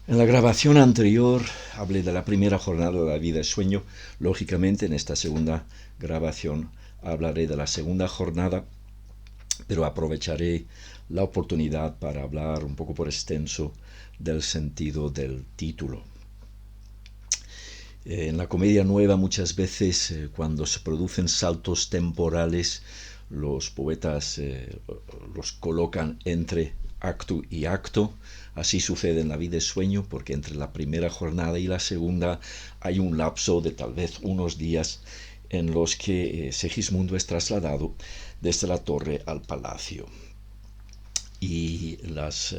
En la grabación anterior hablé de la primera jornada de la vida y sueño. Lógicamente, en esta segunda grabación hablaré de la segunda jornada, pero aprovecharé la oportunidad para hablar un poco por extenso del sentido del título. En la comedia nueva muchas veces cuando se producen saltos temporales, los poetas los colocan entre acto y acto. Así sucede en la vida y sueño, porque entre la primera jornada y la segunda hay un lapso de tal vez unos días en los que Segismundo es trasladado desde la torre al palacio. Y las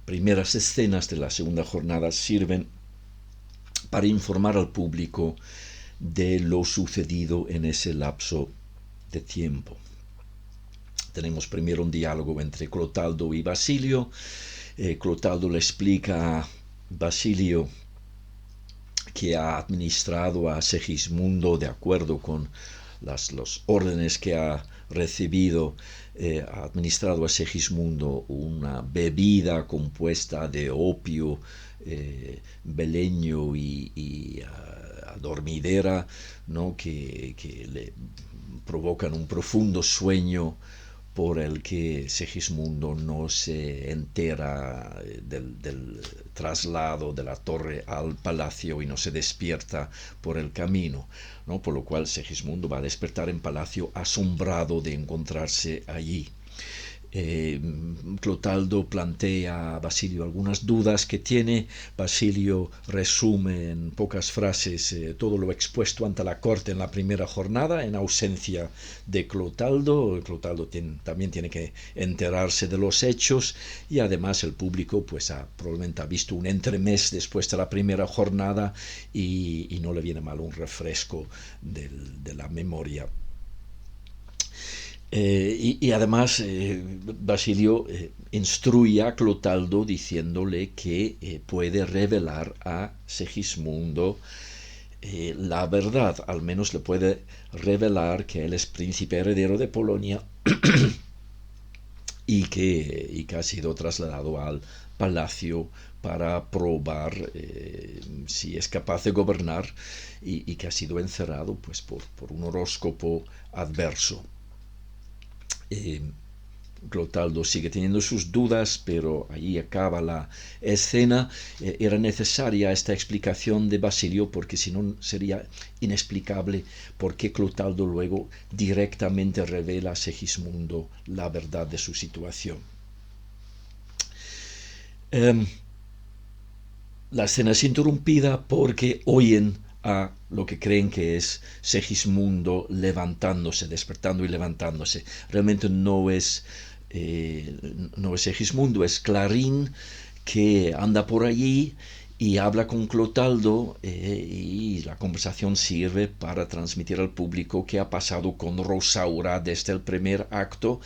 primeras escenas de la segunda jornada sirven para informar al público de lo sucedido en ese lapso de tiempo. Tenemos primero un diálogo entre Clotaldo y Basilio. Clotaldo le explica a Basilio que ha administrado a Segismundo de acuerdo con los órdenes que ha recibido, ha administrado a Segismundo una bebida compuesta de opio, beleño y adormidera, ¿no? que le provocan un profundo sueño por el que Segismundo no se entera del traslado de la torre al palacio y no se despierta por el camino, ¿no? Por lo cual Segismundo va a despertar en palacio asombrado de encontrarse allí. Clotaldo plantea a Basilio algunas dudas que tiene. Basilio resume en pocas frases todo lo expuesto ante la corte en la primera jornada, en ausencia de Clotaldo. Clotaldo también tiene que enterarse de los hechos, y además el público pues probablemente ha visto un entremés después de la primera jornada y no le viene mal un refresco de la memoria. Y además Basilio instruye a Clotaldo diciéndole que puede revelar a Segismundo la verdad, al menos le puede revelar que él es príncipe heredero de Polonia y que ha sido trasladado al palacio para probar si es capaz de gobernar, y que ha sido encerrado pues por un horóscopo adverso. Clotaldo sigue teniendo sus dudas, pero allí acaba la escena. Era necesaria esta explicación de Basilio, porque si no sería inexplicable por qué Clotaldo luego directamente revela a Segismundo la verdad de su situación. La escena es interrumpida porque oyen a lo que creen que es Segismundo levantándose, despertando y levantándose. Realmente no es Segismundo, es Clarín, que anda por allí y habla con Clotaldo, y la conversación sirve para transmitir al público qué ha pasado con Rosaura desde el primer acto,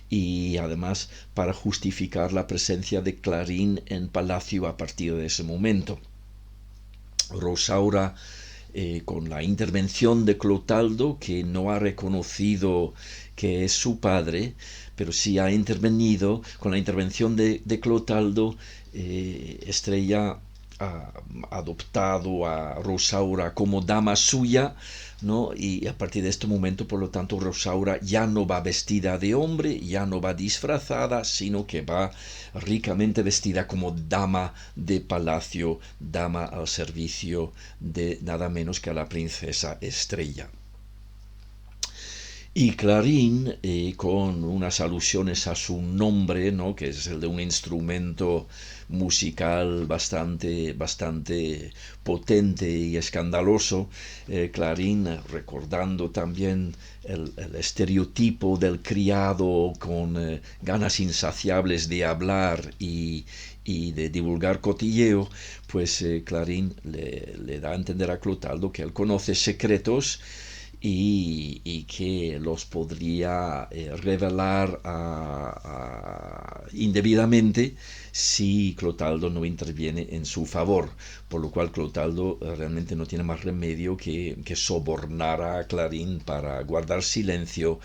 y además para justificar la presencia de Clarín en palacio a partir de ese momento. Rosaura, con la intervención de Clotaldo, que no ha reconocido que es su padre, pero sí ha intervenido, con la intervención de Clotaldo, Estrella ha adoptado a Rosaura como dama suya, ¿no? Y a partir de este momento, por lo tanto, Rosaura ya no va vestida de hombre, ya no va disfrazada, sino que va ricamente vestida como dama de palacio, dama al servicio de nada menos que a la princesa Estrella. Y Clarín, con unas alusiones a su nombre, ¿no? Que es el de un instrumento musical bastante potente y escandaloso. Clarín, recordando también el estereotipo del criado con ganas insaciables de hablar y de divulgar cotilleo, pues Clarín le da a entender a Clotaldo que él conoce secretos y que los podría revelar indebidamente si Clotaldo no interviene en su favor, por lo cual Clotaldo realmente no tiene más remedio que sobornar a Clarín para guardar silencio,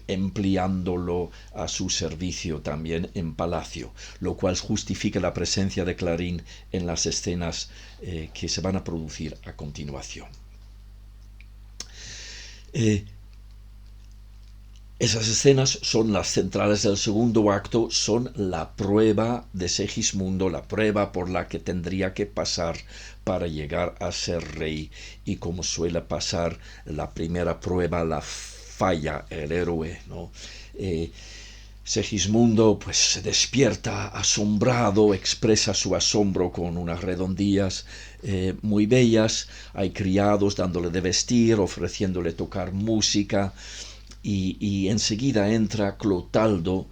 empleándolo a su servicio también en palacio, lo cual justifica la presencia de Clarín en las escenas que se van a producir a continuación. Esas escenas son las centrales del segundo acto, son la prueba de Segismundo, la prueba por la que tendría que pasar para llegar a ser rey, y como suele pasar, la primera prueba la falla el héroe, ¿no? Segismundo pues se despierta asombrado, expresa su asombro con unas redondillas muy bellas, hay criados dándole de vestir, ofreciéndole tocar música, y enseguida entra Clotaldo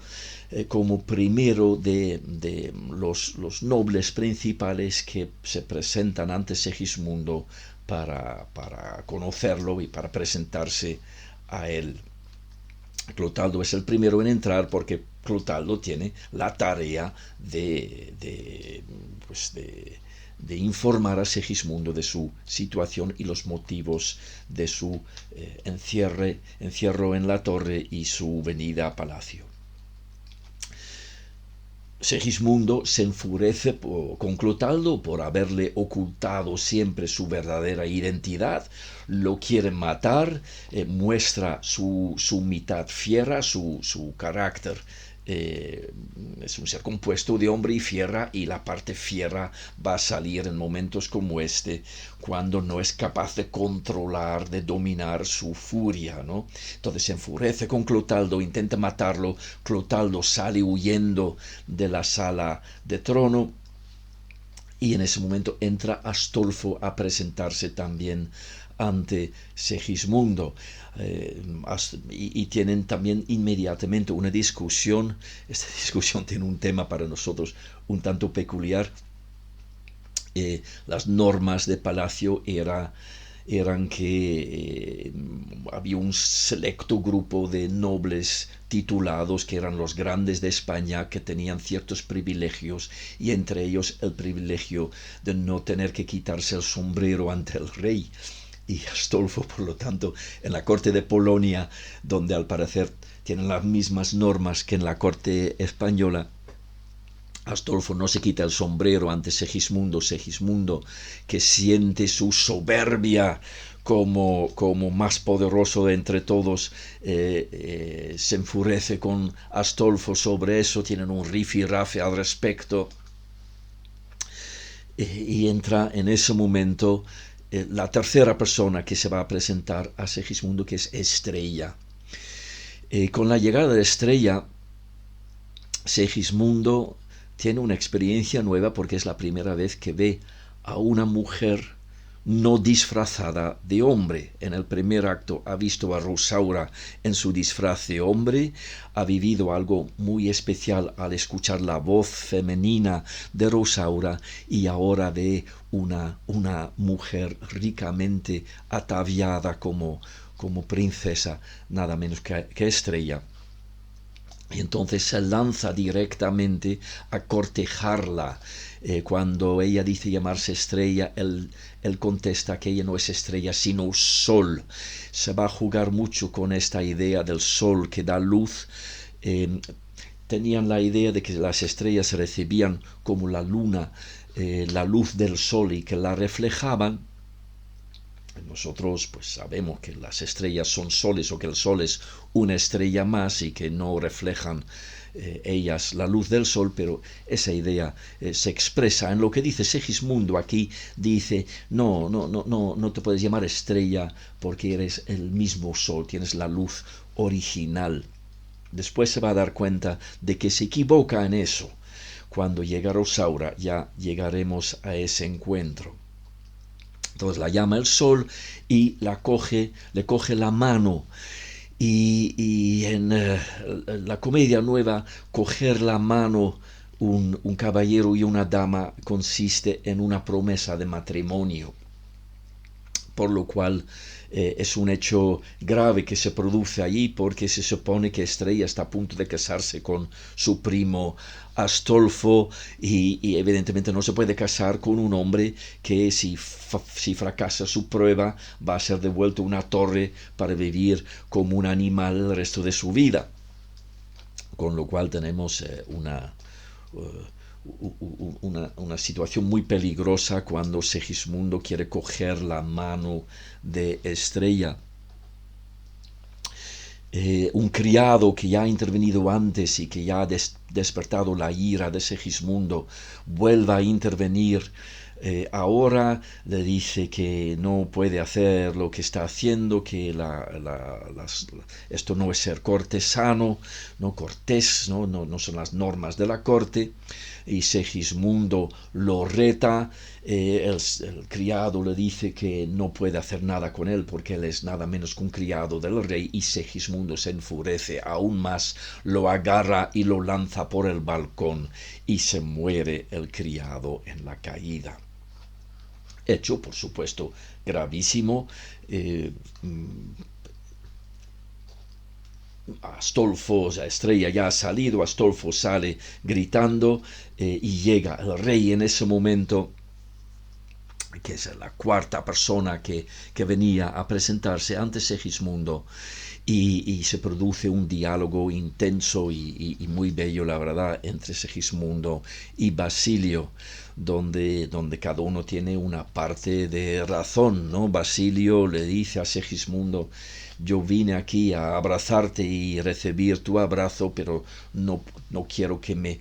como primero de los nobles principales que se presentan ante Segismundo para conocerlo y para presentarse a él. Clotaldo es el primero en entrar porque Clotaldo tiene la tarea de informar a Segismundo de su situación y los motivos de su encierro en la torre y su venida a palacio. Segismundo se enfurece con Clotaldo por haberle ocultado siempre su verdadera identidad, lo quiere matar, muestra su mitad fiera, su carácter. Es un ser compuesto de hombre y fiera, y la parte fiera va a salir en momentos como este, cuando no es capaz de controlar, de dominar su furia, ¿no? Entonces se enfurece con Clotaldo, intenta matarlo, Clotaldo sale huyendo de la sala de trono, y en ese momento entra Astolfo a presentarse también ante Segismundo, y tienen también inmediatamente una discusión. Esta discusión tiene un tema para nosotros un tanto peculiar. Las normas de palacio eran que había un selecto grupo de nobles titulados que eran los grandes de España, que tenían ciertos privilegios, y entre ellos el privilegio de no tener que quitarse el sombrero ante el rey. Y Astolfo, por lo tanto, en la corte de Polonia, donde al parecer tienen las mismas normas que en la corte española, Astolfo no se quita el sombrero ante Segismundo, que siente su soberbia como más poderoso de entre todos, se enfurece con Astolfo sobre eso, tienen un rifirrafe al respecto, y entra en ese momento la tercera persona que se va a presentar a Segismundo, que es Estrella. Con la llegada de Estrella, Segismundo tiene una experiencia nueva, porque es la primera vez que ve a una mujer no disfrazada de hombre. En el primer acto ha visto a Rosaura en su disfraz de hombre, ha vivido algo muy especial al escuchar la voz femenina de Rosaura, y ahora ve una mujer ricamente ataviada como princesa, nada menos que Estrella. Y entonces se lanza directamente a cortejarla. Cuando ella dice llamarse Estrella, él contesta que ella no es estrella sino sol. Se va a jugar mucho con esta idea del sol que da luz. Tenían la idea de que las estrellas recibían como la luna la luz del sol y que la reflejaban. Nosotros pues sabemos que las estrellas son soles, o que el sol es una estrella más y que no reflejan ellas la luz del sol, pero esa idea se expresa en lo que dice Segismundo. Aquí dice no te puedes llamar estrella porque eres el mismo sol, tienes la luz original. Después se va a dar cuenta de que se equivoca en eso. Cuando llega Rosaura ya llegaremos a ese encuentro. Entonces la llama el sol y le coge la mano. Y en la comedia nueva, coger la mano un caballero y una dama consiste en una promesa de matrimonio. Por lo cual es un hecho grave que se produce allí porque se supone que Estrella está a punto de casarse con su primo Astolfo y evidentemente no se puede casar con un hombre que si fracasa su prueba va a ser devuelto a una torre para vivir como un animal el resto de su vida. Con lo cual tenemos una situación muy peligrosa cuando Segismundo quiere coger la mano de Estrella. Un criado que ya ha intervenido antes y que ya ha despertado la ira de Segismundo vuelve a intervenir. Ahora le dice que no puede hacer lo que está haciendo, que esto no es ser cortesano, no cortés, no son las normas de la corte. Y Segismundo lo reta. El criado le dice que no puede hacer nada con él porque él es nada menos que un criado del rey, y Segismundo se enfurece aún más, lo agarra y lo lanza por el balcón y se muere el criado en la caída. Hecho, por supuesto, gravísimo. Astolfo, o sea, Estrella ya ha salido, Astolfo sale gritando y llega el rey en ese momento, que es la cuarta persona que venía a presentarse ante Segismundo, y se produce un diálogo intenso y muy bello, la verdad, entre Segismundo y Basilio, donde cada uno tiene una parte de razón, ¿no? Basilio le dice a Segismundo: yo vine aquí a abrazarte y recibir tu abrazo, pero no quiero que me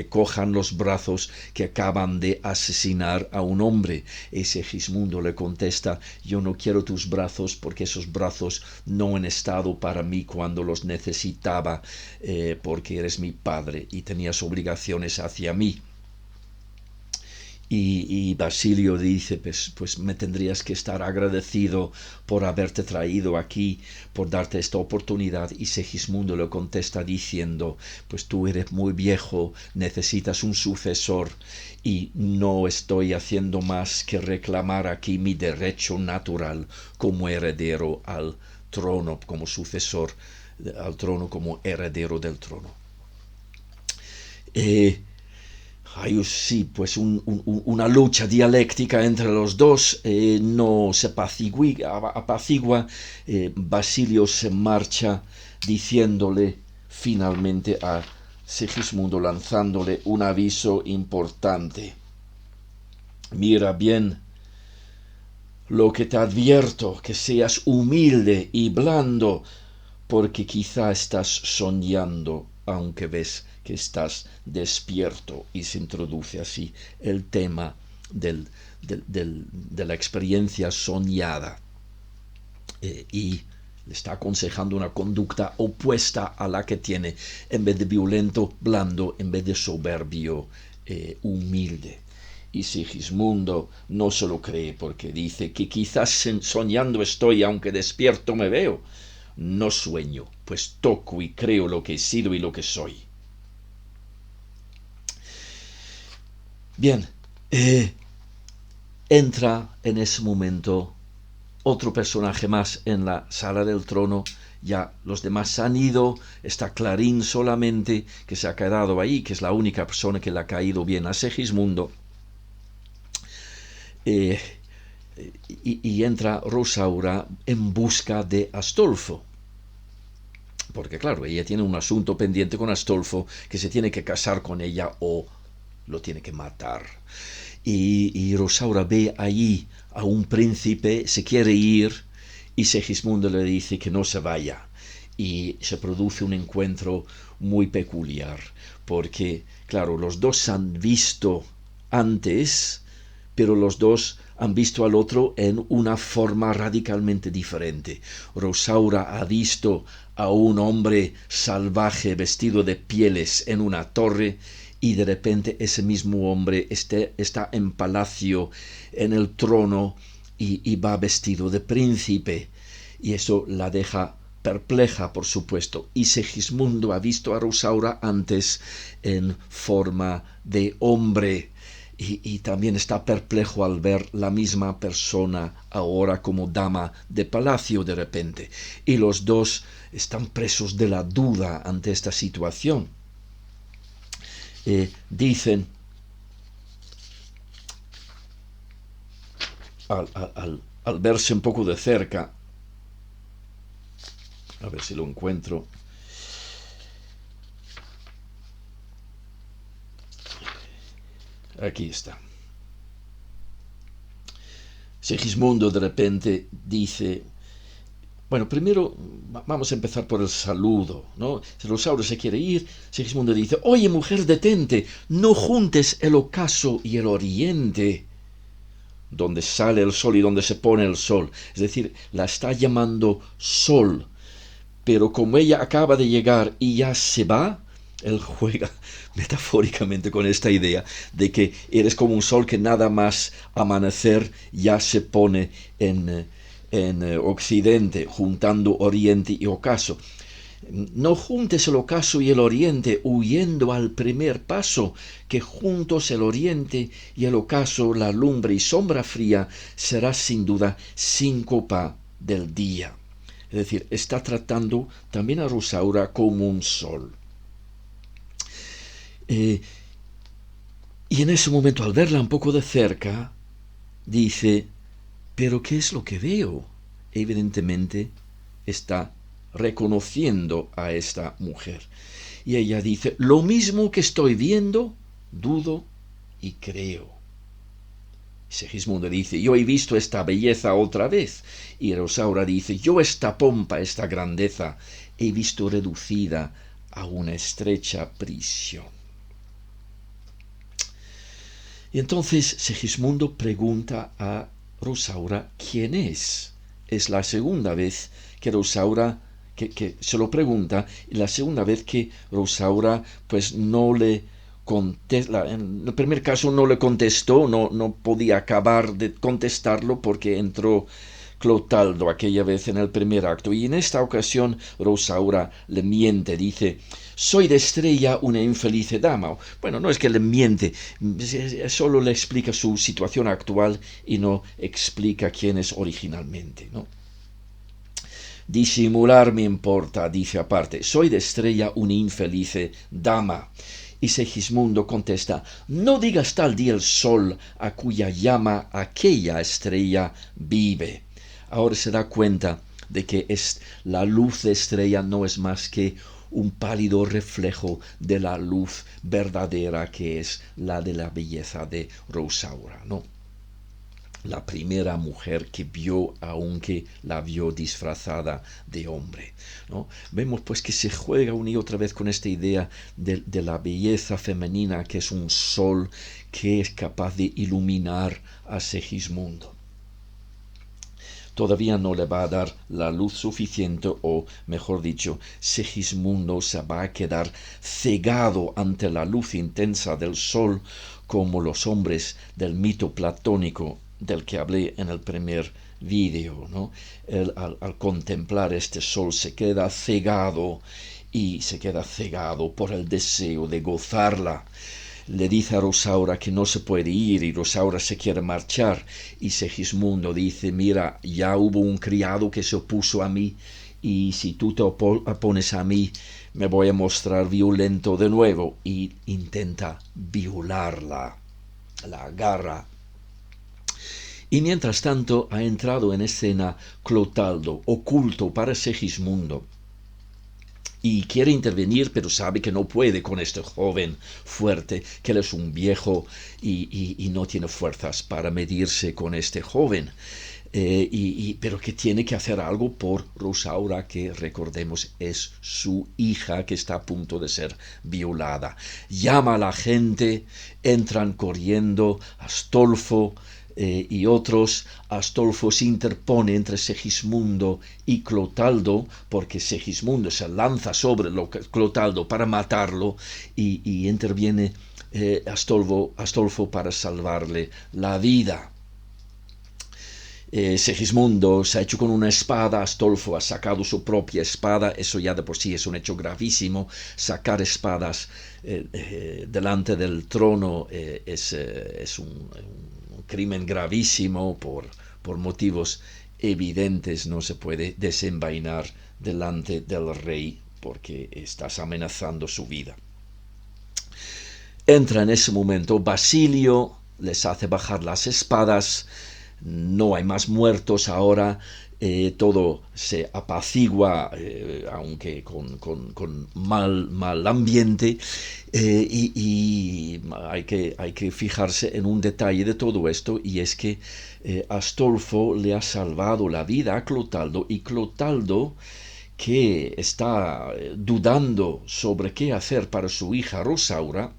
cojan los brazos que acaban de asesinar a un hombre. Y Segismundo le contesta: yo no quiero tus brazos porque esos brazos no han estado para mí cuando los necesitaba, porque eres mi padre y tenías obligaciones hacia mí. Y Basilio dice: pues me tendrías que estar agradecido por haberte traído aquí, por darte esta oportunidad. Y Segismundo le contesta diciendo: pues tú eres muy viejo, necesitas un sucesor, y no estoy haciendo más que reclamar aquí mi derecho natural como heredero al trono, como sucesor al trono, como heredero del trono. Sí, pues una lucha dialéctica entre los dos, no se apacigua. Basilio se marcha diciéndole finalmente a Segismundo, lanzándole un aviso importante: mira bien lo que te advierto, que seas humilde y blando, porque quizá estás soñando, aunque ves que estás despierto. Y se introduce así el tema de la experiencia soñada, y le está aconsejando una conducta opuesta a la que tiene: en vez de violento, blando; en vez de soberbio, humilde. Y Sigismundo no se lo cree, porque dice que quizás soñando estoy, aunque despierto me veo. No sueño, pues toco y creo lo que he sido y lo que soy. Bien, entra en ese momento otro personaje más en la sala del trono. Ya los demás han ido, está Clarín solamente, que se ha quedado ahí, que es la única persona que le ha caído bien a Segismundo. Y entra Rosaura en busca de Astolfo, porque claro, ella tiene un asunto pendiente con Astolfo, que se tiene que casar con ella o lo tiene que matar. Y Rosaura ve allí a un príncipe, se quiere ir, y Segismundo le dice que no se vaya. Y se produce un encuentro muy peculiar, porque claro, los dos han visto antes, pero los dos han visto al otro en una forma radicalmente diferente. Rosaura ha visto a un hombre salvaje vestido de pieles en una torre, y de repente ese mismo hombre está en palacio, en el trono, y va vestido de príncipe. Y eso la deja perpleja, por supuesto. Y Segismundo ha visto a Rosaura antes en forma de hombre, y también está perplejo al ver la misma persona ahora como dama de palacio de repente. Y los dos están presos de la duda ante esta situación. Dicen, al verse un poco de cerca, a ver si lo encuentro, aquí está. Segismundo de repente dice, bueno, primero vamos a empezar por el saludo, ¿no? Rosaura se quiere ir, Segismundo dice, oye mujer, detente, no juntes el ocaso y el oriente, donde sale el sol y donde se pone el sol. Es decir, la está llamando sol, pero como ella acaba de llegar y ya se va, él juega metafóricamente con esta idea de que eres como un sol que nada más amanecer ya se pone en occidente, juntando oriente y ocaso. No juntes el ocaso y el oriente huyendo al primer paso, que juntos el oriente y el ocaso, la lumbre y sombra fría, será sin duda síncopa del día. Es decir, está tratando también a Rosaura como un sol. Y en ese momento, al verla un poco de cerca, dice, ¿pero qué es lo que veo? Evidentemente está reconociendo a esta mujer. Y ella dice, lo mismo que estoy viendo, dudo y creo. Segismundo dice, yo he visto esta belleza otra vez. Y Rosaura dice, yo esta pompa, esta grandeza, he visto reducida a una estrecha prisión. Y entonces Segismundo pregunta a Rosaura quién es. Es la segunda vez que Rosaura que se lo pregunta, y la segunda vez que Rosaura pues no le contesta. En el primer caso no le contestó, no podía acabar de contestarlo porque entró Clotaldo aquella vez en el primer acto, y en esta ocasión Rosaura le miente, dice, soy de Estrella una infeliz dama. Bueno, no es que le miente, solo le explica su situación actual y no explica quién es originalmente, ¿no? Disimular me importa, dice aparte, soy de Estrella una infeliz dama. Y Segismundo contesta, no digas tal día el sol a cuya llama aquella estrella vive. Ahora se da cuenta de que la luz de Estrella no es más que un pálido reflejo de la luz verdadera que es la de la belleza de Rosaura, ¿no? La primera mujer que vio, aunque la vio disfrazada de hombre, ¿no? Vemos pues que se juega una y otra vez con esta idea de la belleza femenina, que es un sol que es capaz de iluminar a Segismundo. Todavía no le va a dar la luz suficiente, o mejor dicho, Segismundo se va a quedar cegado ante la luz intensa del sol, como los hombres del mito platónico del que hablé en el primer vídeo, ¿no? Él, al contemplar este sol se queda cegado, y se queda cegado por el deseo de gozarla. Le dice a Rosaura que no se puede ir, y Rosaura se quiere marchar, y Segismundo dice, mira, ya hubo un criado que se opuso a mí, y si tú te opones a mí, me voy a mostrar violento de nuevo, y intenta violarla, la agarra. Y mientras tanto ha entrado en escena Clotaldo, oculto para Segismundo, y quiere intervenir, pero sabe que no puede con este joven fuerte, que él es un viejo y no tiene fuerzas para medirse con este joven. Pero que tiene que hacer algo por Rosaura, que recordemos es su hija, que está a punto de ser violada. Llama a la gente, entran corriendo, Astolfo y otros. Astolfo se interpone entre Segismundo y Clotaldo, porque Segismundo se lanza sobre Clotaldo para matarlo, y interviene Astolfo para salvarle la vida. Segismundo se ha hecho con una espada, Astolfo ha sacado su propia espada, eso ya de por sí es un hecho gravísimo. Sacar espadas delante del trono es un crimen gravísimo por motivos evidentes. No se puede desenvainar delante del rey porque estás amenazando su vida. Entra en ese momento Basilio, les hace bajar las espadas, no hay más muertos ahora, todo se apacigua, aunque con mal ambiente, y hay que fijarse en un detalle de todo esto, y es que Astolfo le ha salvado la vida a Clotaldo, y Clotaldo, que está dudando sobre qué hacer para su hija Rosaura,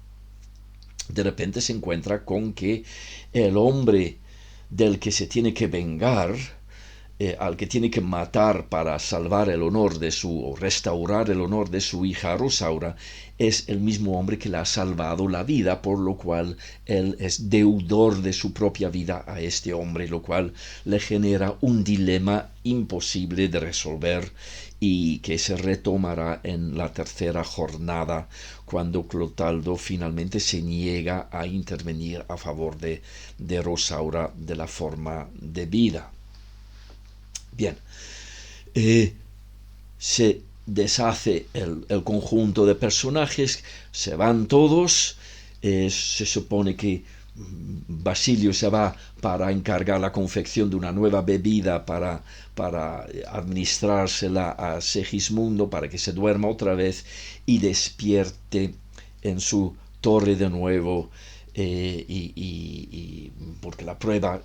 de repente se encuentra con que el hombre del que se tiene que vengar, al que tiene que matar para salvar el honor de o restaurar el honor de su hija Rosaura, es el mismo hombre que le ha salvado la vida, por lo cual él es deudor de su propia vida a este hombre, lo cual le genera un dilema imposible de resolver y que se retomará en la tercera jornada, cuando Clotaldo finalmente se niega a intervenir a favor de Rosaura de la forma debida. Bien, se deshace el conjunto de personajes, se van todos, se supone que Basilio se va para encargar la confección de una nueva bebida para administrársela a Segismundo para que se duerma otra vez y despierte en su torre de nuevo, porque la prueba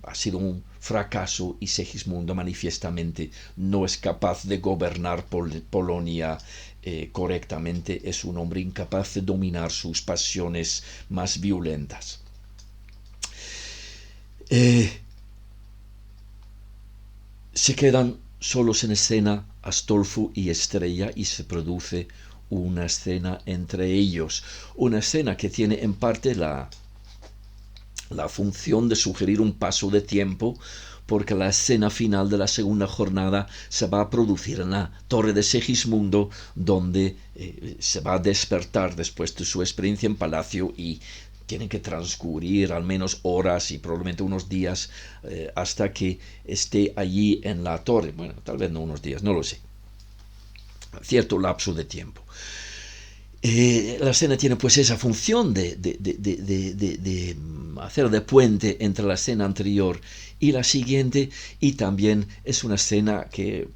ha sido un fracaso y Segismundo manifiestamente no es capaz de gobernar Polonia correctamente, es un hombre incapaz de dominar sus pasiones más violentas. Se quedan solos en escena Astolfo y Estrella y se produce una escena entre ellos, una escena que tiene en parte la función de sugerir un paso de tiempo, porque la escena final de la segunda jornada se va a producir en la torre de Segismundo, donde se va a despertar después de su experiencia en palacio y tienen que transcurrir al menos horas y probablemente unos días hasta que esté allí en la torre. Bueno, tal vez no unos días, no lo sé. Cierto lapso de tiempo. La escena tiene pues esa función de hacer de puente entre la escena anterior y la siguiente, y también es una escena que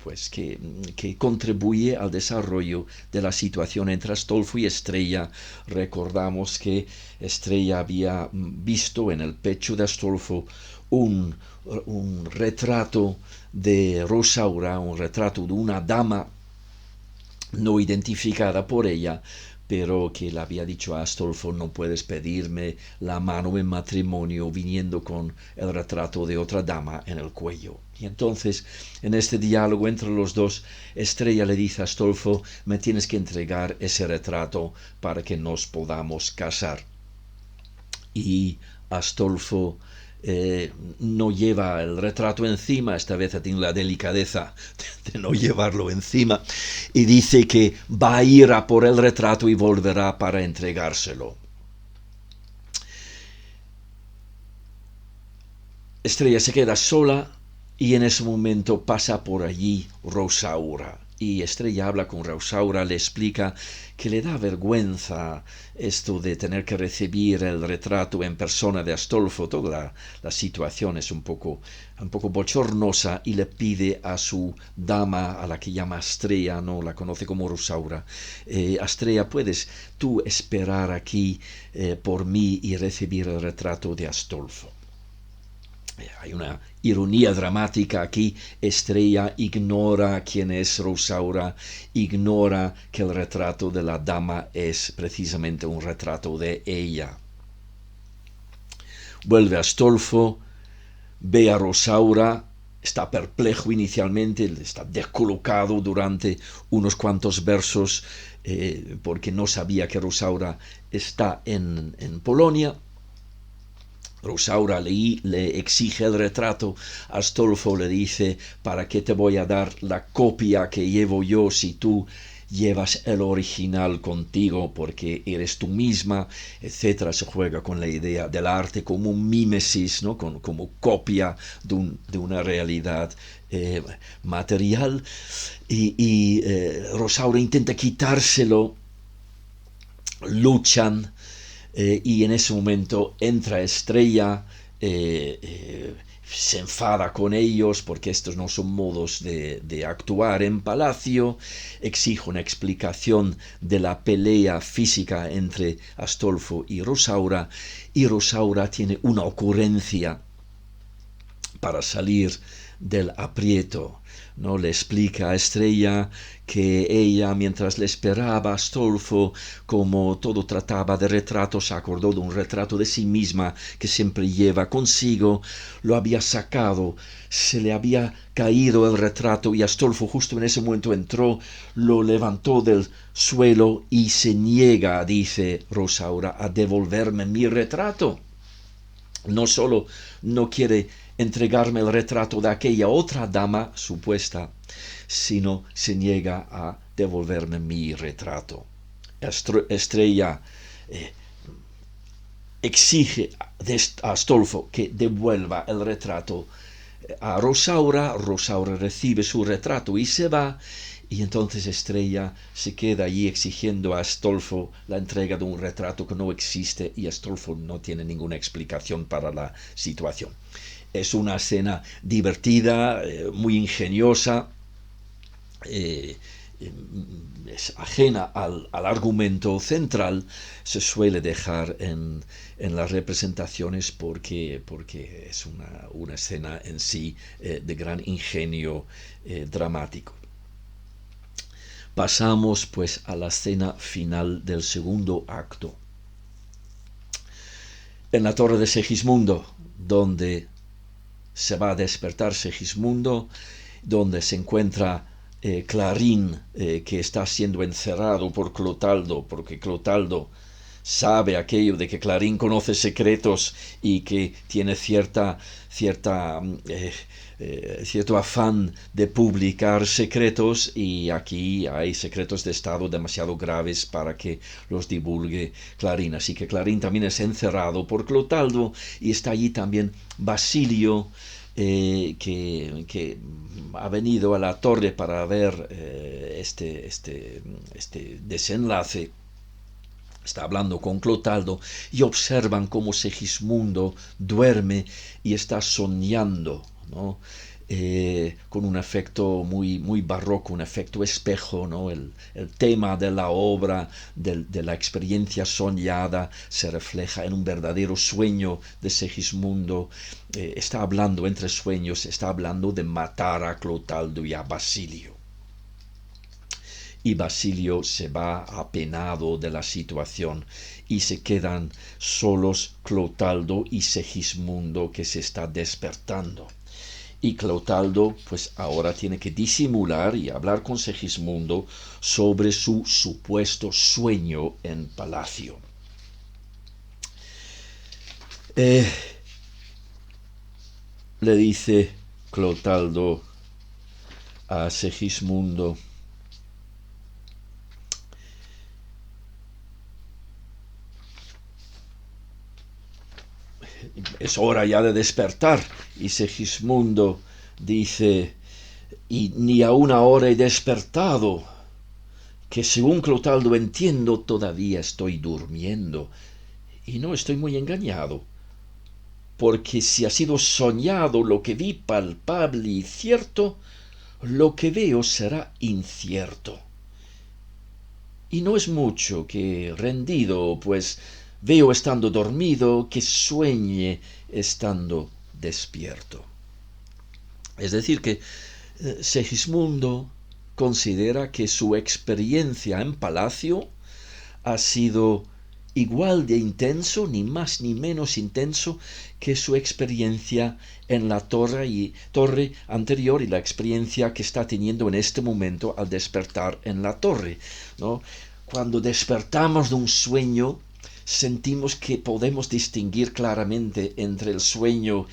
contribuye al desarrollo de la situación entre Astolfo y Estrella. Recordamos que Estrella había visto en el pecho de Astolfo un retrato de Rosaura, un retrato de una dama no identificada por ella, pero que le había dicho a Astolfo: no puedes pedirme la mano en matrimonio viniendo con el retrato de otra dama en el cuello. Y entonces, en este diálogo entre los dos, Estrella le dice a Astolfo: me tienes que entregar ese retrato para que nos podamos casar. Y Astolfo no lleva el retrato encima, esta vez ha tenido la delicadeza de no llevarlo encima, y dice que va a ir a por el retrato y volverá para entregárselo. Estrella se queda sola y en ese momento pasa por allí Rosaura. Y Estrella habla con Rosaura, le explica que le da vergüenza esto de tener que recibir el retrato en persona de Astolfo. Toda la situación es un poco bochornosa, y le pide a su dama, a la que llama Estrella, no la conoce como Rosaura: Estrella, ¿puedes tú esperar aquí por mí y recibir el retrato de Astolfo? Hay una ironía dramática aquí. Estrella ignora quién es Rosaura, ignora que el retrato de la dama es precisamente un retrato de ella. Vuelve Astolfo, ve a Rosaura, está perplejo inicialmente, está descolocado durante unos cuantos versos porque no sabía que Rosaura está en Polonia. Rosaura le exige el retrato. Astolfo le dice: ¿para qué te voy a dar la copia que llevo yo si tú llevas el original contigo porque eres tú misma, etcétera? Se juega con la idea del arte como un mímesis, ¿no? Como copia de una realidad material. Rosaura intenta quitárselo, luchan, y en ese momento entra Estrella, se enfada con ellos porque estos no son modos de actuar en palacio, exige una explicación de la pelea física entre Astolfo y Rosaura tiene una ocurrencia para salir del aprieto, ¿no? Le explica a Estrella que ella, mientras le esperaba a Astolfo, como todo trataba de retratos, se acordó de un retrato de sí misma que siempre lleva consigo, lo había sacado, se le había caído el retrato y Astolfo justo en ese momento entró, lo levantó del suelo y se niega, dice Rosaura, a devolverme mi retrato. No solo no quiere entregarme el retrato de aquella otra dama supuesta, sino se niega a devolverme mi retrato. Estrella exige a Astolfo que devuelva el retrato a Rosaura. Rosaura recibe su retrato y se va, y entonces Estrella se queda allí exigiendo a Astolfo la entrega de un retrato que no existe, y Astolfo no tiene ninguna explicación para la situación. Es una escena divertida, muy ingeniosa, es ajena al argumento central, se suele dejar en las representaciones porque es una escena en sí de gran ingenio dramático. Pasamos pues a la escena final del segundo acto. En la torre de Segismundo, donde se va a despertar Segismundo, donde se encuentra Clarín, que está siendo encerrado por Clotaldo, porque Clotaldo sabe aquello de que Clarín conoce secretos y que tiene cierto afán de publicar secretos, y aquí hay secretos de Estado demasiado graves para que los divulgue Clarín. Así que Clarín también es encerrado por Clotaldo, y está allí también Basilio, que ha venido a la torre para ver este desenlace. Está hablando con Clotaldo y observan cómo Segismundo duerme y está soñando, ¿no? Con un efecto muy barroco, un efecto espejo, ¿no? El tema de la obra, de la experiencia soñada, se refleja en un verdadero sueño de Segismundo. Está hablando entre sueños, está hablando de matar a Clotaldo y a Basilio. Y Basilio se va apenado de la situación y se quedan solos Clotaldo y Segismundo, que se está despertando. Y Clotaldo pues ahora tiene que disimular y hablar con Segismundo sobre su supuesto sueño en palacio. Le dice Clotaldo a Segismundo: es hora ya de despertar. Y Segismundo dice: y ni aún ahora he despertado, que según Clotaldo entiendo todavía estoy durmiendo, y no estoy muy engañado, porque si ha sido soñado lo que vi palpable y cierto, lo que veo será incierto. Y no es mucho que rendido, pues veo estando dormido, que sueñe estando despierto. Es decir, que Segismundo considera que su experiencia en palacio ha sido igual de intenso, ni más ni menos intenso, que su experiencia en la torre anterior, y la experiencia que está teniendo en este momento al despertar en la torre, ¿no? Cuando despertamos de un sueño, sentimos que podemos distinguir claramente entre el sueño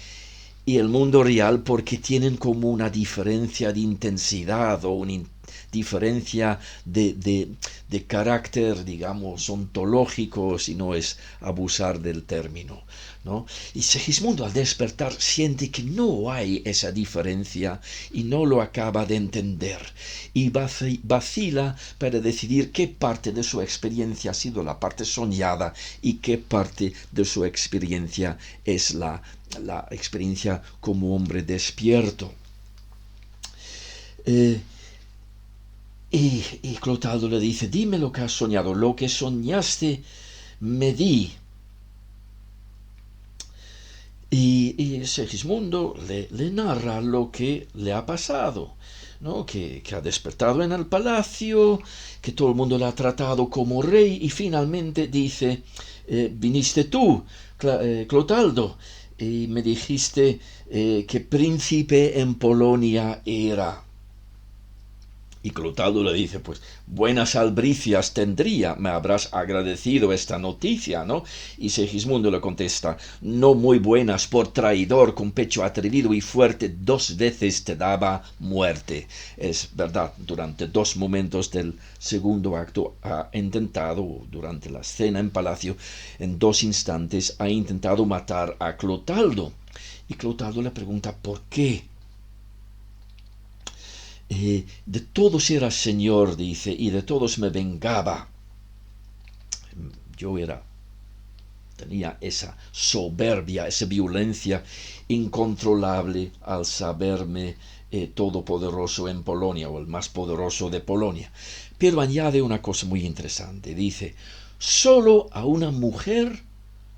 y el mundo real porque tienen como una diferencia de intensidad o una diferencia de carácter, digamos, ontológico, si no es abusar del término, ¿no? Y Segismundo al despertar siente que no hay esa diferencia y no lo acaba de entender y vacila para decidir qué parte de su experiencia ha sido la parte soñada y qué parte de su experiencia es la experiencia como hombre despierto. Y Clotaldo le dice, dime lo que has soñado, lo que soñaste me di. Y Segismundo le narra lo que le ha pasado, ¿no? Que ha despertado en el palacio, que todo el mundo le ha tratado como rey y finalmente dice, viniste tú, Clotaldo, y me dijiste que príncipe en Polonia era. Y Clotaldo le dice, pues buenas albricias tendría, me habrás agradecido esta noticia, ¿no? Y Segismundo le contesta, no muy buenas, por traidor, con pecho atrevido y fuerte, 2 veces te daba muerte. Es verdad, durante 2 momentos del segundo acto ha intentado, durante la cena en palacio, en 2 instantes ha intentado matar a Clotaldo. Y Clotaldo le pregunta, ¿por qué? De todos era señor, dice, y de todos me vengaba. Yo tenía esa soberbia, esa violencia incontrolable al saberme todopoderoso en Polonia, o el más poderoso de Polonia. Pero añade una cosa muy interesante, dice, solo a una mujer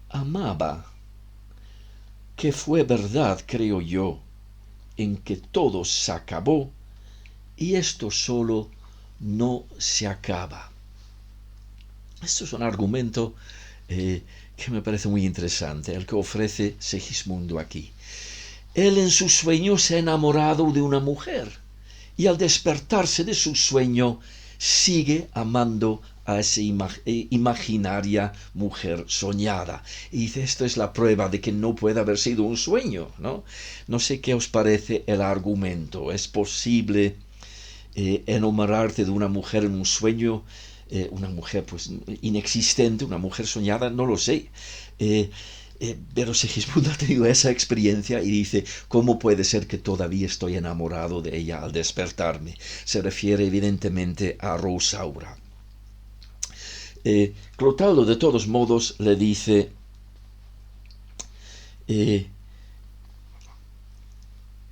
amaba, que fue verdad, creo yo, en que todo se acabó, y esto solo no se acaba. Esto es un argumento que me parece muy interesante, el que ofrece Segismundo aquí. Él en su sueño se ha enamorado de una mujer y al despertarse de su sueño sigue amando a esa imaginaria mujer soñada. Y dice, esto es la prueba de que no puede haber sido un sueño, ¿no? No sé qué os parece el argumento. ¿Es posible enamorarte de una mujer en un sueño, una mujer pues inexistente, una mujer soñada? No lo sé. Pero Segismundo ha tenido esa experiencia y dice, ¿cómo puede ser que todavía estoy enamorado de ella al despertarme? Se refiere evidentemente a Rosaura. Clotaldo de todos modos le dice,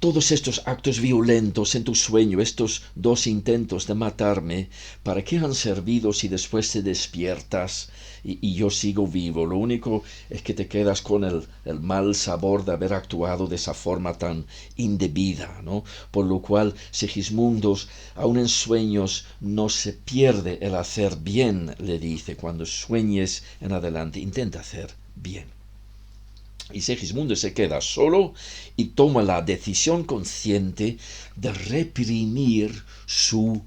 todos estos actos violentos en tu sueño, estos 2 intentos de matarme, ¿para qué han servido si después te despiertas y yo sigo vivo? Lo único es que te quedas con el mal sabor de haber actuado de esa forma tan indebida, ¿no? Por lo cual, Segismundo, aun en sueños, no se pierde el hacer bien, le dice. Cuando sueñes en adelante, intenta hacer bien. Y Segismundo se queda solo y toma la decisión consciente de reprimir su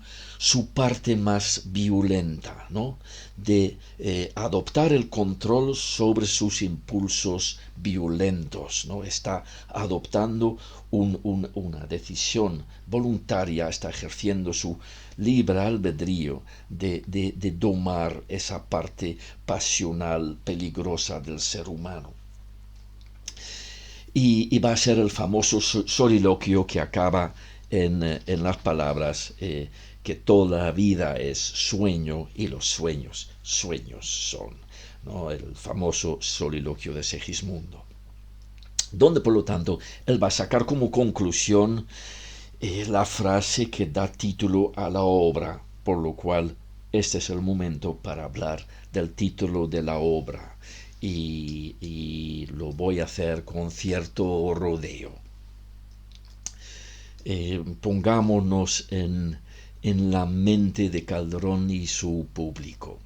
parte más violenta, ¿no? De adoptar el control sobre sus impulsos violentos, ¿no? Está adoptando una decisión voluntaria, está ejerciendo su libre albedrío de domar esa parte pasional peligrosa del ser humano. Y va a ser el famoso soliloquio que acaba en las palabras que toda la vida es sueño y los sueños son, ¿no? El famoso soliloquio de Segismundo, donde por lo tanto él va a sacar como conclusión la frase que da título a la obra, por lo cual este es el momento para hablar del título de la obra. Y lo voy a hacer con cierto rodeo. Pongámonos en la mente de Calderón y su público.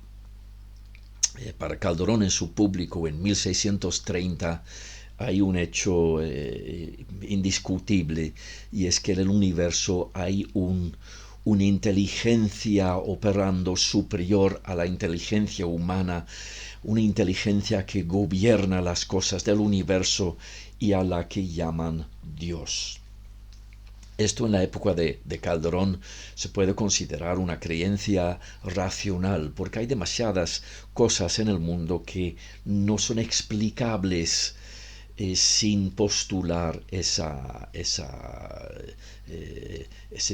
Para Calderón y su público en 1630 hay un hecho indiscutible, y es que en el universo hay un una inteligencia operando superior a la inteligencia humana, una inteligencia que gobierna las cosas del universo y a la que llaman Dios. Esto en la época de Calderón se puede considerar una creencia racional, porque hay demasiadas cosas en el mundo que no son explicables sin postular ese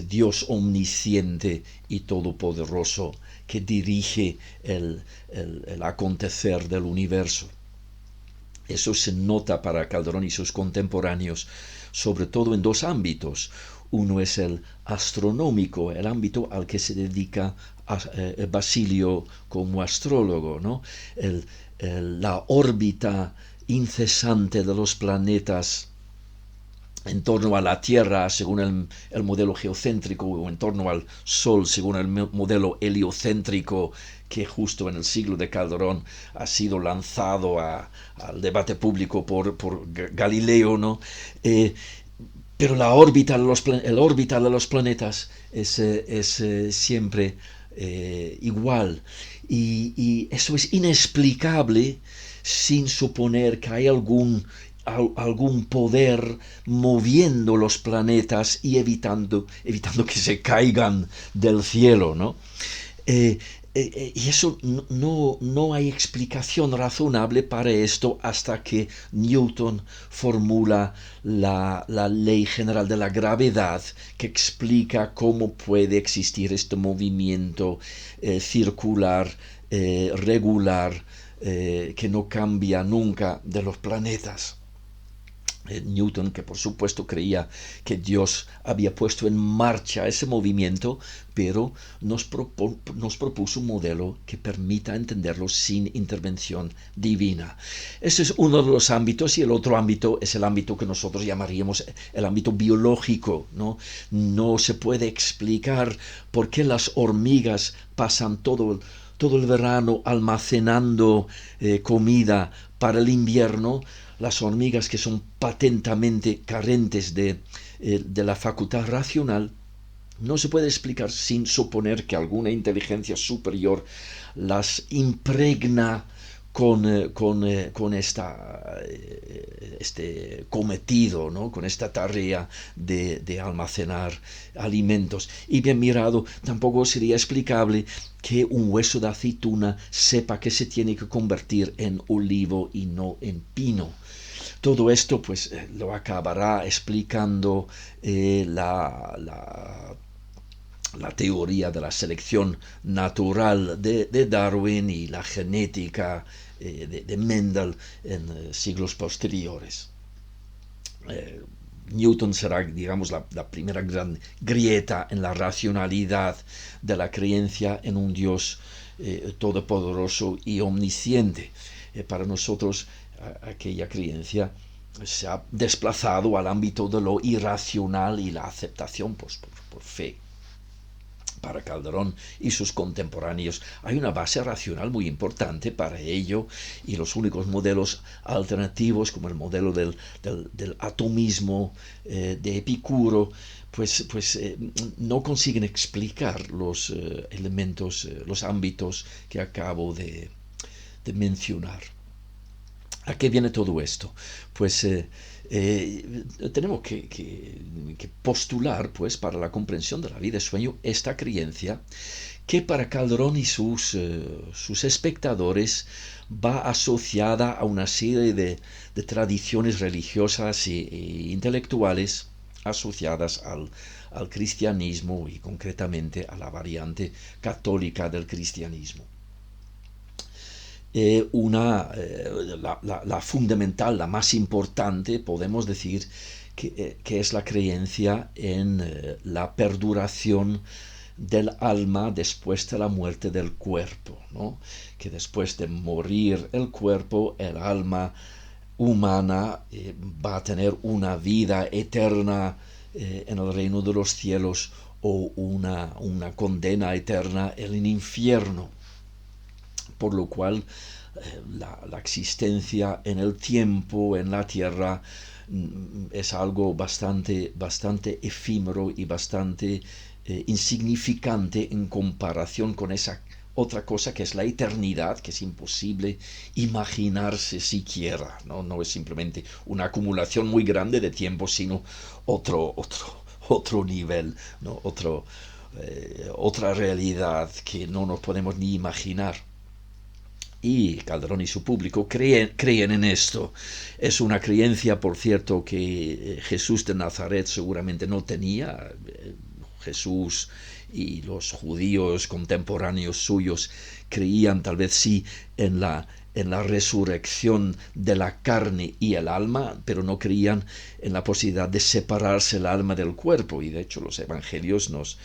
Dios omnisciente y todopoderoso que dirige el acontecer del universo. Eso se nota para Calderón y sus contemporáneos, sobre todo en dos ámbitos. Uno es el astronómico, el ámbito al que se dedica Basilio como astrólogo, ¿no? La órbita incesante de los planetas en torno a la Tierra según el modelo geocéntrico, o en torno al Sol según el modelo heliocéntrico, que justo en el siglo de Calderón ha sido lanzado al debate público por Galileo, ¿no? Pero la órbita de los planetas es siempre igual. Y eso es inexplicable sin suponer que hay algún poder moviendo los planetas y evitando que se caigan del cielo, ¿no? Y eso no hay explicación razonable para esto hasta que Newton formula la ley general de la gravedad, que explica cómo puede existir este movimiento circular, regular, que no cambia nunca, de los planetas. Newton, que por supuesto creía que Dios había puesto en marcha ese movimiento, pero nos propuso un modelo que permita entenderlo sin intervención divina. Ese es uno de los ámbitos, y el otro ámbito es el ámbito que nosotros llamaríamos el ámbito biológico, ¿no? No se puede explicar por qué las hormigas pasan todo el verano almacenando comida para el invierno. Las hormigas, que son patentemente carentes de la facultad racional, no se puede explicar sin suponer que alguna inteligencia superior las impregna con este cometido, ¿no? Con esta tarea de almacenar alimentos. Y bien mirado, tampoco sería explicable que un hueso de aceituna sepa que se tiene que convertir en olivo y no en pino. Todo esto pues lo acabará explicando la teoría de la selección natural de Darwin y la genética de Mendel en siglos posteriores. Newton será, digamos, la primera gran grieta en la racionalidad de la creencia en un Dios todopoderoso y omnisciente. Para nosotros aquella creencia se ha desplazado al ámbito de lo irracional y la aceptación pues, por fe. Para Calderón y sus contemporáneos hay una base racional muy importante para ello, y los únicos modelos alternativos, como el modelo del atomismo de Epicuro, pues no consiguen explicar los elementos, los ámbitos que acabo de mencionar. ¿A qué viene todo esto? Pues tenemos que postular, pues, para la comprensión de la vida y sueño, esta creencia que para Calderón y sus espectadores va asociada a una serie de tradiciones religiosas e intelectuales asociadas al cristianismo, y concretamente a la variante católica del cristianismo. La fundamental, la más importante, podemos decir que es la creencia en la perduración del alma después de la muerte del cuerpo, ¿no? Que después de morir el cuerpo, el alma humana va a tener una vida eterna en el reino de los cielos, o una condena eterna en el infierno. Por lo cual la existencia en el tiempo, en la tierra, es algo bastante efímero y bastante insignificante en comparación con esa otra cosa que es la eternidad, que es imposible imaginarse siquiera, ¿no? No es simplemente una acumulación muy grande de tiempo, sino otro nivel, ¿no? Otra realidad que no nos podemos ni imaginar. Y Calderón y su público creen en esto. Es una creencia, por cierto, que Jesús de Nazaret seguramente no tenía. Jesús y los judíos contemporáneos suyos creían tal vez sí en la resurrección de la carne y el alma, pero no creían en la posibilidad de separarse el alma del cuerpo. Y de hecho los evangelios nos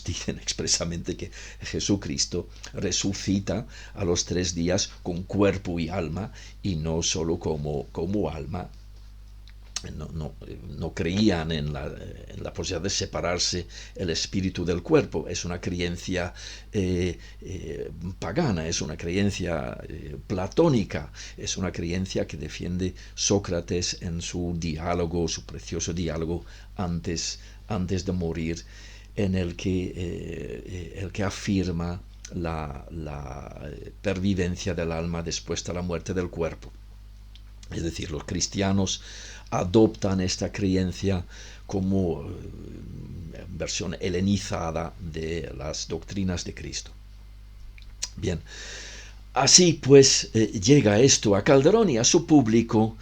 dicen expresamente que Jesucristo resucita a los 3 días con cuerpo y alma, y no solo como alma. No creían en la posibilidad de separarse el espíritu del cuerpo. Es una creencia pagana, es una creencia platónica, es una creencia que defiende Sócrates en su diálogo, su precioso diálogo antes de morir, en el que afirma la pervivencia del alma después de la muerte del cuerpo. Es decir, los cristianos adoptan esta creencia como versión helenizada de las doctrinas de Cristo. Bien, así pues llega esto a Calderón y a su público,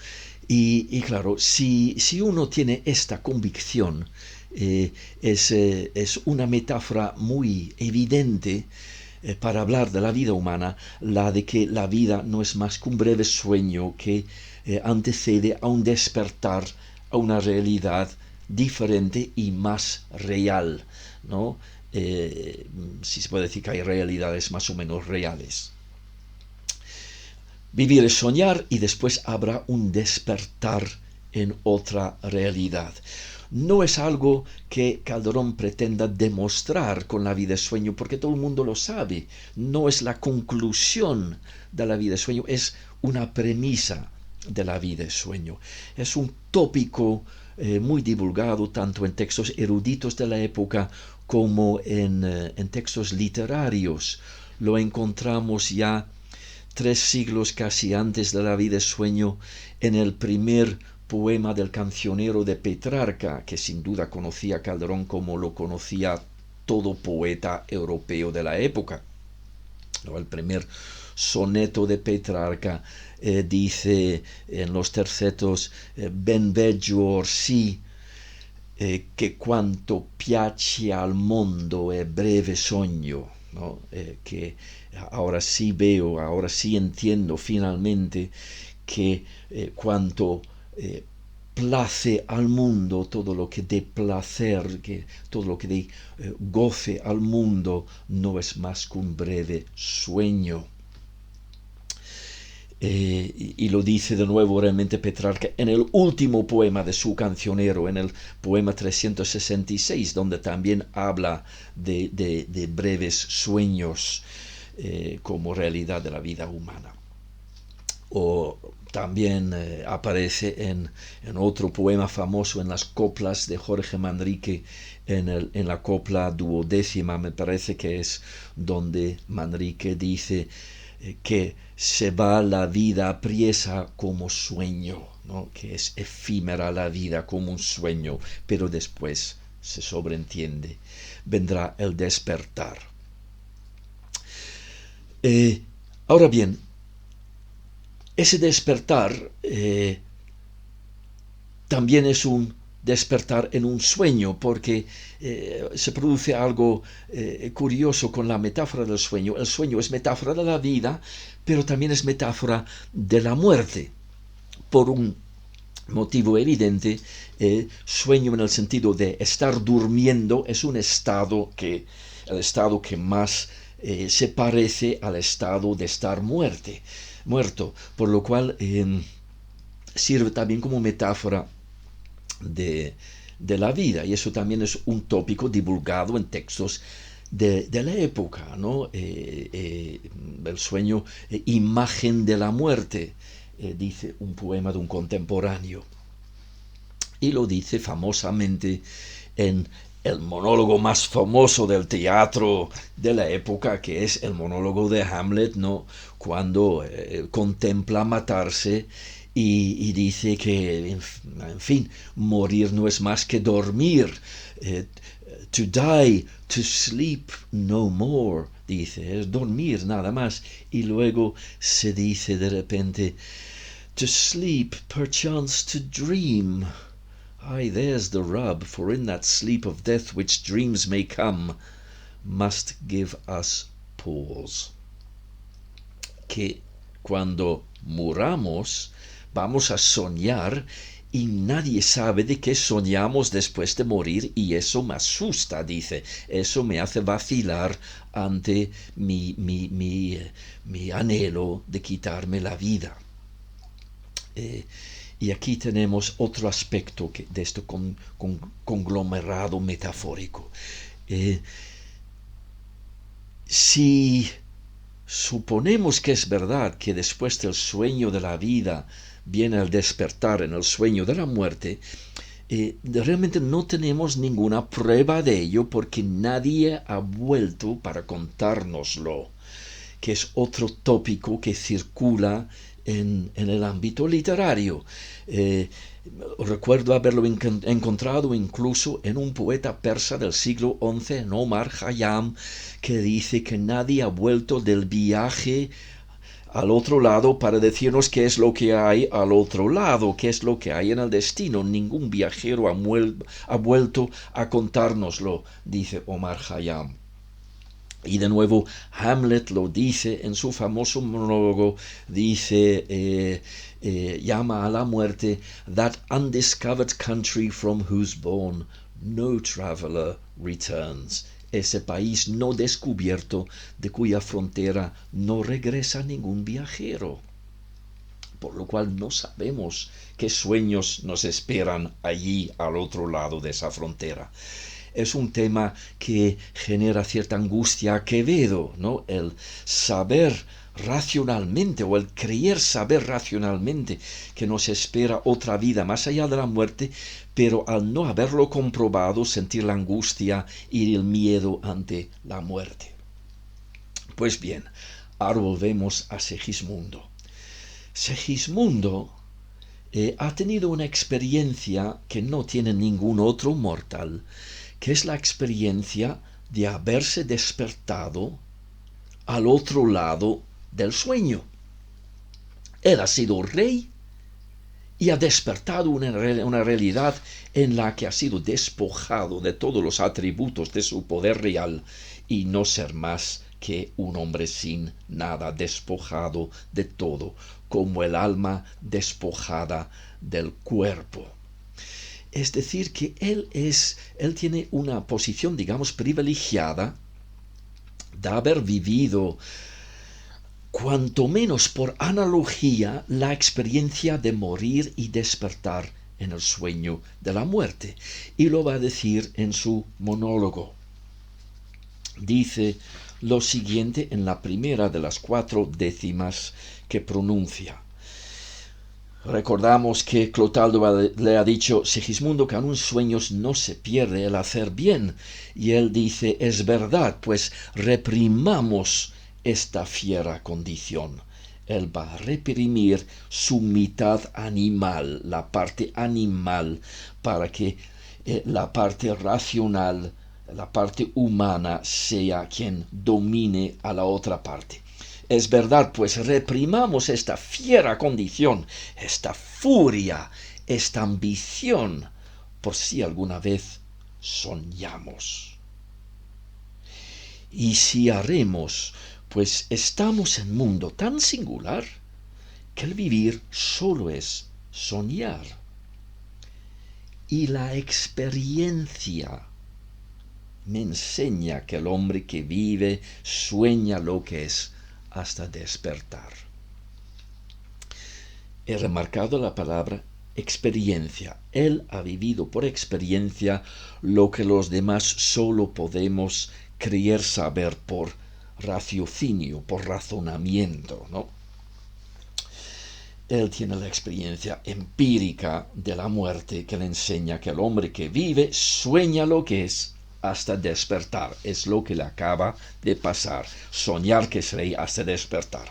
y claro, si uno tiene esta convicción, es una metáfora muy evidente para hablar de la vida humana, la de que la vida no es más que un breve sueño que antecede a un despertar, a una realidad diferente y más real, ¿no? Si se puede decir que hay realidades más o menos reales. Vivir es soñar, y después habrá un despertar en otra realidad. No es algo que Calderón pretenda demostrar con la vida de sueño, porque todo el mundo lo sabe. No es la conclusión de la vida de sueño, es una premisa de la vida de sueño. Es un tópico muy divulgado tanto en textos eruditos de la época como en textos literarios. Lo encontramos ya 3 siglos casi antes de la vida de sueño en el primer poema del cancionero de Petrarca, que sin duda conocía Calderón como lo conocía todo poeta europeo de la época. El primer soneto de Petrarca dice en los tercetos: ben veggio orsì che quanto piace al mondo è breve sogno, ¿no? Que ahora sí veo, ahora sí entiendo finalmente que cuanto place al mundo, todo lo que dé placer, que todo lo que dé goce al mundo, no es más que un breve sueño. Y lo dice de nuevo realmente Petrarca en el último poema de su cancionero, en el poema 366, donde también habla de breves sueños como realidad de la vida humana. O también aparece en otro poema famoso, en las coplas de Jorge Manrique, en la copla 12ª, me parece que es, donde Manrique dice que se va la vida apriesa como sueño, ¿no? Que es efímera la vida como un sueño, pero después se sobreentiende, vendrá el despertar. Ahora bien, ese despertar también es un despertar en un sueño, porque se produce algo curioso con la metáfora del sueño. El sueño es metáfora de la vida, pero también es metáfora de la muerte. Por un motivo evidente, sueño en el sentido de estar durmiendo es un estado el estado que más se parece al estado de estar muerto, por lo cual sirve también como metáfora de la vida, y eso también es un tópico divulgado en textos de la época, ¿no? El sueño, imagen de la muerte, dice un poema de un contemporáneo, y lo dice famosamente en el monólogo más famoso del teatro de la época, que es el monólogo de Hamlet, ¿no? Cuando contempla matarse y dice que, en fin, morir no es más que dormir. To die, to sleep no more, dice, es dormir nada más. Y luego se dice de repente, to sleep, perchance to dream. Ay, there's the rub, for in that sleep of death which dreams may come, must give us pause. Que cuando muramos vamos a soñar y nadie sabe de qué soñamos después de morir y eso me asusta, dice. Eso me hace vacilar ante mi anhelo de quitarme la vida. Y aquí tenemos otro aspecto de este conglomerado metafórico. Si suponemos que es verdad que después del sueño de la vida viene el despertar en el sueño de la muerte, realmente no tenemos ninguna prueba de ello porque nadie ha vuelto para contárnoslo, que es otro tópico que circula en el ámbito literario. Recuerdo haberlo encontrado incluso en un poeta persa del siglo XI, en Omar Khayyam, que dice que nadie ha vuelto del viaje al otro lado para decirnos qué es lo que hay al otro lado, qué es lo que hay en el destino. Ningún viajero ha vuelto a contárnoslo, dice Omar Khayyam. Y de nuevo Hamlet lo dice en su famoso monólogo, dice, llama a la muerte, that undiscovered country from whose bourne no traveler returns. Ese país no descubierto de cuya frontera no regresa ningún viajero. Por lo cual no sabemos qué sueños nos esperan allí al otro lado de esa frontera. Es un tema que genera cierta angustia a Quevedo, ¿no? El saber racionalmente o el creer saber racionalmente que nos espera otra vida más allá de la muerte, pero al no haberlo comprobado sentir la angustia y el miedo ante la muerte. Pues bien, ahora volvemos a Segismundo. Segismundo ha tenido una experiencia que no tiene ningún otro mortal, que es la experiencia de haberse despertado al otro lado del sueño. Él ha sido rey y ha despertado una realidad en la que ha sido despojado de todos los atributos de su poder real y no ser más que un hombre sin nada, despojado de todo, como el alma despojada del cuerpo. Es decir, que él tiene una posición, digamos, privilegiada de haber vivido, cuanto menos por analogía, la experiencia de morir y despertar en el sueño de la muerte. Y lo va a decir en su monólogo. Dice lo siguiente en la primera de las 4 décimas que pronuncia. Recordamos que Clotaldo le ha dicho, Segismundo, que aun en sueños no se pierde el hacer bien. Y él dice, es verdad, pues reprimamos esta fiera condición. Él va a reprimir su mitad animal, la parte animal, para que la parte racional, la parte humana, sea quien domine a la otra parte. Es verdad, pues reprimamos esta fiera condición, esta furia, esta ambición, por si alguna vez soñamos. Y si haremos, pues estamos en un mundo tan singular que el vivir solo es soñar. Y la experiencia me enseña que el hombre que vive sueña lo que es hasta despertar. He remarcado la palabra experiencia. Él ha vivido por experiencia lo que los demás solo podemos creer saber por raciocinio, por razonamiento, ¿no? Él tiene la experiencia empírica de la muerte que le enseña que el hombre que vive sueña lo que es hasta despertar. Es lo que le acaba de pasar. Soñar que es rey hasta despertar.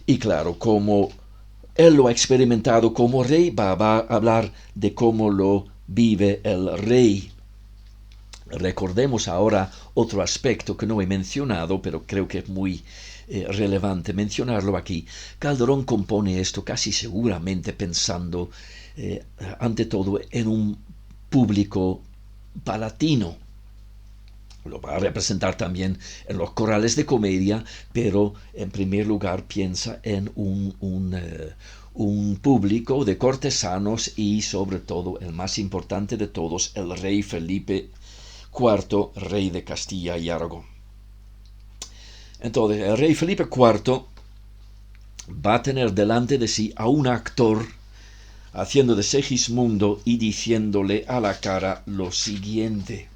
Y claro, como él lo ha experimentado como rey, va a hablar de cómo lo vive el rey. Recordemos ahora otro aspecto que no he mencionado, pero creo que es muy relevante mencionarlo aquí. Calderón compone esto casi seguramente pensando ante todo en un público palatino. Lo va a representar también en los corales de comedia, pero en primer lugar piensa en un público de cortesanos y sobre todo el más importante de todos, el rey Felipe IV, rey de Castilla y Aragón. Entonces, el rey Felipe IV va a tener delante de sí a un actor haciendo de Segismundo y diciéndole a la cara lo siguiente: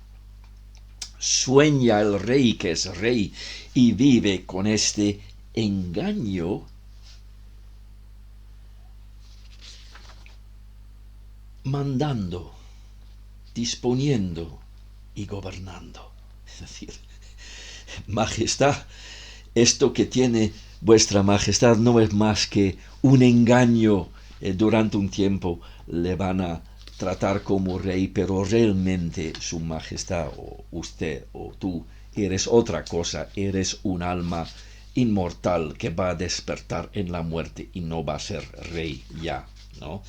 sueña el rey que es rey y vive con este engaño mandando, disponiendo y gobernando. Es decir, majestad, esto que tiene vuestra majestad no es más que un engaño. Durante un tiempo le van a tratar como rey, pero realmente su majestad o usted o tú eres otra cosa, eres un alma inmortal que va a despertar en la muerte y no va a ser rey ya, ¿no?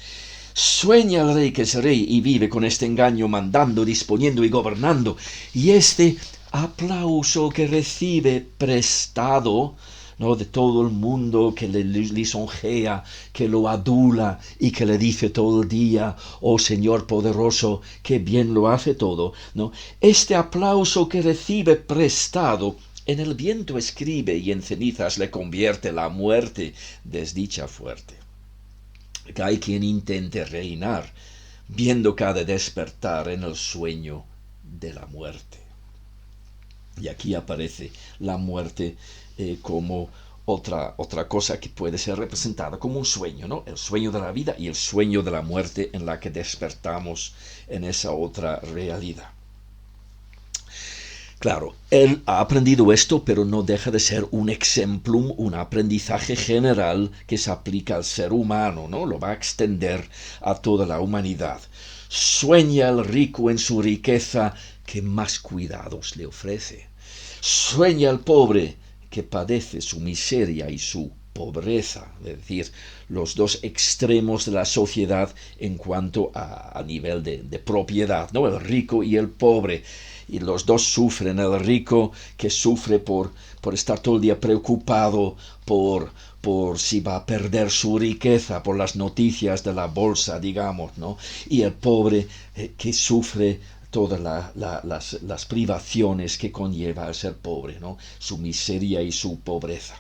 Sueña el rey que es rey y vive con este engaño mandando, disponiendo y gobernando. Y este aplauso que recibe prestado, ¿no?, de todo el mundo que le lisonjea, que lo adula y que le dice todo el día: oh Señor poderoso, qué bien lo hace todo, ¿no? Este aplauso que recibe prestado, en el viento escribe y en cenizas le convierte la muerte, desdicha fuerte. Que hay quien intente reinar, viendo cada despertar en el sueño de la muerte. Y aquí aparece la muerte como otra cosa que puede ser representada como un sueño, ¿no? El sueño de la vida y el sueño de la muerte en la que despertamos en esa otra realidad. Claro, él ha aprendido esto, pero no deja de ser un exemplum, un aprendizaje general que se aplica al ser humano, ¿no? Lo va a extender a toda la humanidad. Sueña el rico en su riqueza que más cuidados le ofrece. Sueña el pobre que padece su miseria y su pobreza, es decir, los dos extremos de la sociedad en cuanto a nivel de propiedad, ¿no? El rico y el pobre. Y los dos sufren. El rico que sufre por estar todo el día preocupado por si va a perder su riqueza, por las noticias de la bolsa, digamos, ¿no? Y el pobre que sufre todas las privaciones que conlleva el ser pobre, ¿no? Su miseria y su pobreza.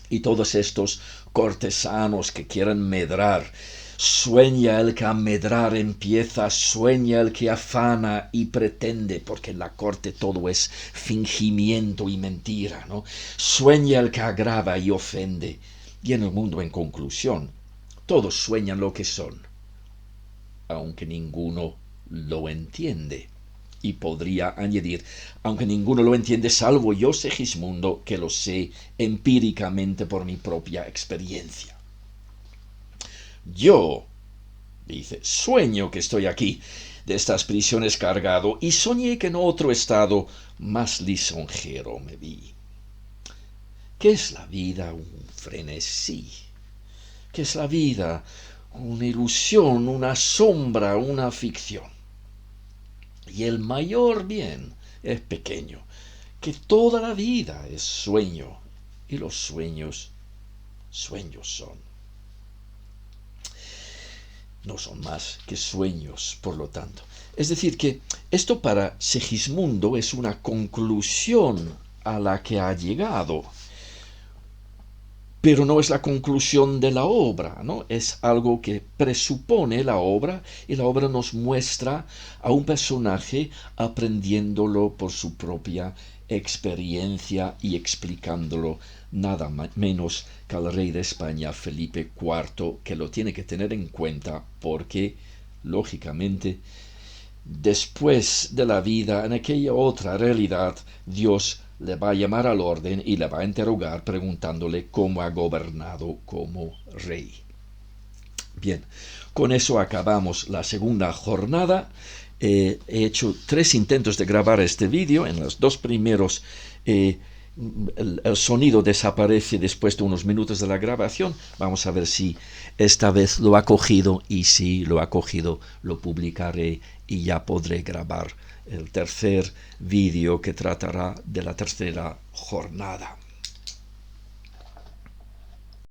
Y todos estos cortesanos que quieren medrar, sueña el que a medrar empieza, sueña el que afana y pretende, porque en la corte todo es fingimiento y mentira, ¿no? Sueña el que agrava y ofende. Y en el mundo, en conclusión, todos sueñan lo que son, aunque ninguno lo entiende. Y podría añadir, aunque ninguno lo entiende salvo yo, Segismundo, que lo sé empíricamente por mi propia experiencia. Yo, dice, sueño que estoy aquí, de estas prisiones cargado, y soñé que en otro estado más lisonjero me vi. ¿Qué es la vida? Un frenesí. ¿Qué es la vida? Una ilusión, una sombra, una ficción. Y el mayor bien es pequeño, que toda la vida es sueño, y los sueños, sueños son. No son más que sueños, por lo tanto. Es decir, que esto para Segismundo es una conclusión a la que ha llegado, pero no es la conclusión de la obra, ¿no? Es algo que presupone la obra, y la obra nos muestra a un personaje aprendiéndolo por su propia experiencia y explicándolo nada menos que al rey de España, Felipe IV, que lo tiene que tener en cuenta porque, lógicamente, después de la vida, en aquella otra realidad, Dios le va a llamar al orden y le va a interrogar preguntándole cómo ha gobernado como rey. Bien, con eso acabamos la segunda jornada. He hecho 3 intentos de grabar este vídeo. En los 2 primeros el sonido desaparece después de unos minutos de la grabación. Vamos a ver si esta vez lo ha cogido, y si lo ha cogido lo publicaré y ya podré grabar el tercer vídeo que tratará de la tercera jornada.